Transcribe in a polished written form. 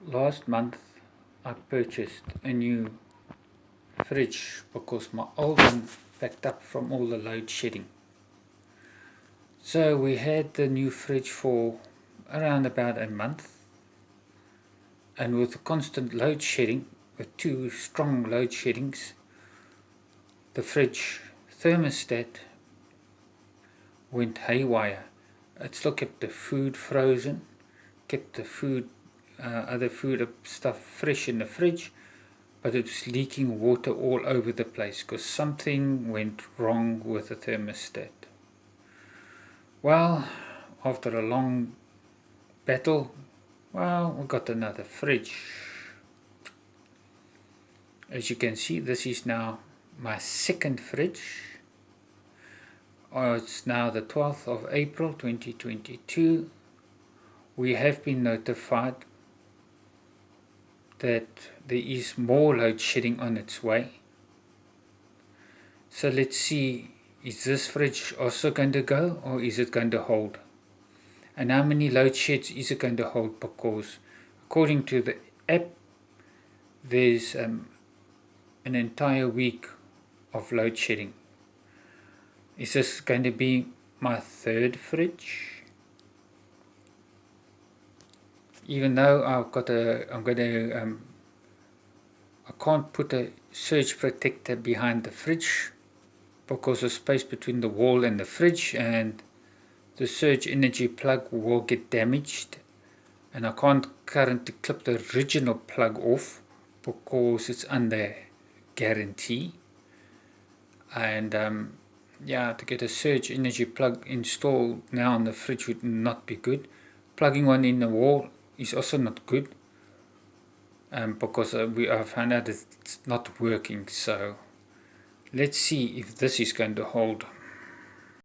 Last month I purchased a new fridge because my old one backed up from all the load shedding. So we had the new fridge for around about a month, and with the constant load shedding, with two strong load sheddings, the fridge thermostat went haywire. It still kept the food frozen, kept the other food stuff fresh in the fridge, but it was leaking water all over the place because something went wrong with the thermostat. Well, after a long battle, we got another fridge. As you can see, this is now my second fridge. It's now the 12th of April 2022. We have been notified that there is more load shedding on its way. So let's see, is this fridge also going to go, or is it going to hold? And how many load sheds is it going to hold? Because according to the app, there's an entire week of load shedding. Is this going to be my third fridge? Even though I can't put a surge protector behind the fridge because of space between the wall and the fridge, and the surge energy plug will get damaged, and I can't currently clip the original plug off because it's under guarantee. And to get a surge energy plug installed now on the fridge would not be good. Plugging one in the wall is also not good, because I found out it's not working. So let's see if this is going to hold.